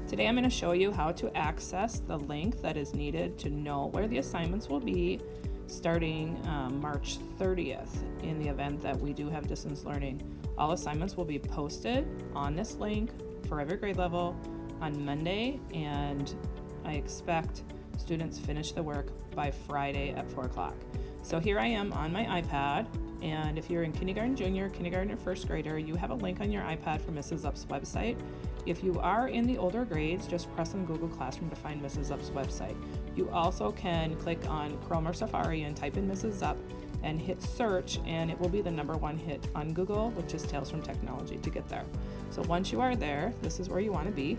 Today I'm going to show you how to access the link that is needed to know where the assignments will be starting March 30th in the event that we do have distance learning. All assignments will be posted on this link for every grade level on Monday, and I expect students finish the work by Friday at 4 o'clock. So here I am on my iPad, and if you're in kindergarten junior, kindergarten or first grader, you have a link on your iPad for Mrs. Upp's website. If you are in the older grades, just press on Google Classroom to find Mrs. Upp's website. You also can click on Chrome or Safari and type in Mrs. Upp and hit search, and it will be the #1 hit on Google, which is Tales from Technology, to get there. So once you are there, this is where you want to be.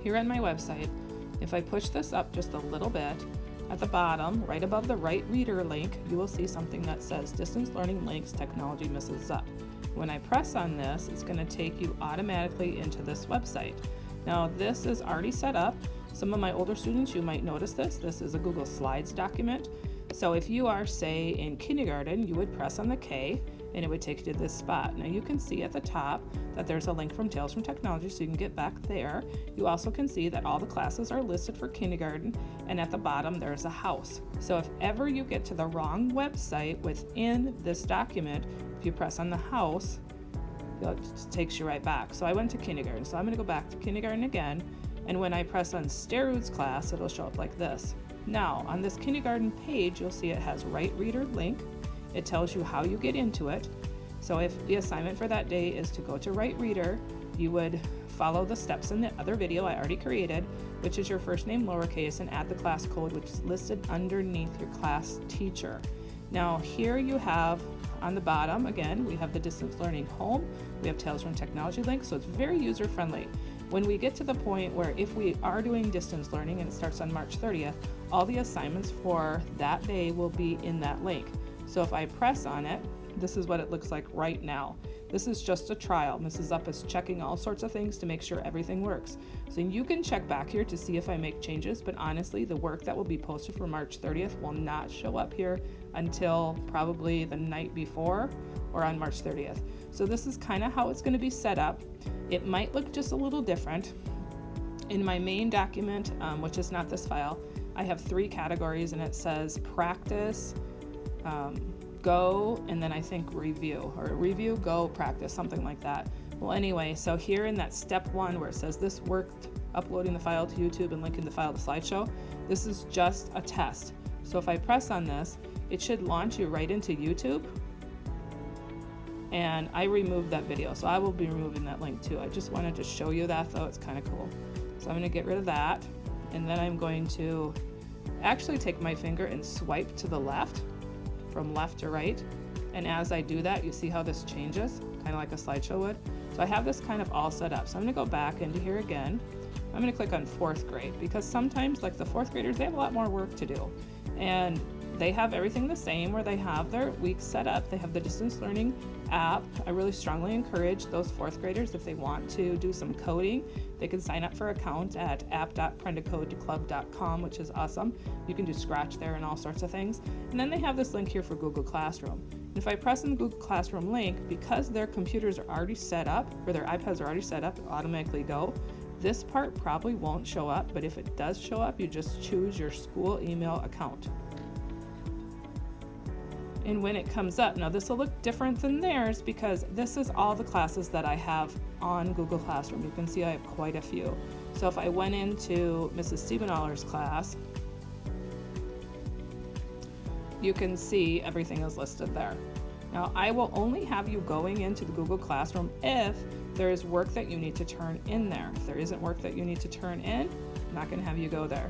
Here on my website, if I push this up just a little bit, at the bottom, right above the Right Reader link, you will see something that says Distance Learning Links Technology Mrs. Upp. When I press on this, it's going to take you automatically into this website. Now this is already set up. Some of my older students, you might notice this. This is a Google Slides document. So if you are, say, in kindergarten, you would press on the K and it would take you to this spot. Now you can see at the top that there's a link from Tales from Technology, so you can get back there. You also can see that all the classes are listed for kindergarten, and at the bottom there's a house. So if ever you get to the wrong website within this document, if you press on the house, it just takes you right back. So I went to kindergarten, so I'm going to go back to kindergarten again, and when I press on Starud's class, it'll show up like this. Now on this kindergarten page, you'll see it has Right Reader link. It tells you how you get into it. So if the assignment for that day is to go to Right Reader, you would follow the steps in the other video I already created, which is your first name lowercase and add the class code, which is listed underneath your class teacher. Now here you have on the bottom, again, we have the Distance Learning home, we have Tales from Technology link, so it's very user friendly. When we get to the point where if we are doing distance learning and it starts on March 30th, all the assignments for that day will be in that link. So if I press on it, this is what it looks like right now. This is just a trial. Mrs. Upp is checking all sorts of things to make sure everything works. So you can check back here to see if I make changes, but honestly, the work that will be posted for March 30th will not show up here until probably the night before or on March 30th. So this is kind of how it's going to be set up. It might look just a little different. In my main document, which is not this file, I have 3 categories, and it says practice, go, and then I think review, or review, go, practice, something like that. Well, anyway, so here in that step 1 where it says this worked, uploading the file to YouTube and linking the file to slideshow, this is just a test. So if I press on this, it should launch you right into YouTube, and I removed that video, so I will be removing that link too. I just wanted to show you that though, it's kind of cool. So I'm going to get rid of that, and then I'm going to actually take my finger and swipe to the left, from left to right, and as I do that, you see how this changes, kind of like a slideshow would. So I have this kind of all set up. So I'm going to go back into here again. I'm going to click on 4th grade, because sometimes, like the 4th graders, they have a lot more work to do, and they have everything the same where they have their weeks set up. They have the distance learning app. I really strongly encourage those 4th graders, if they want to do some coding, they can sign up for an account at app.prendacodeclub.com, which is awesome. You can do Scratch there and all sorts of things. And then they have this link here for Google Classroom. And if I press on the Google Classroom link, because their computers are already set up, or their iPads are already set up, it'll automatically go. This part probably won't show up, but if it does show up, you just choose your school email account. And when it comes up, now this will look different than theirs because this is all the classes that I have on Google Classroom. You can see I have quite a few. So if I went into Mrs. Stiebenaller's class, you can see everything is listed there. Now I will only have you going into the Google Classroom if there is work that you need to turn in there. If there isn't work that you need to turn in, I'm not going to have you go there.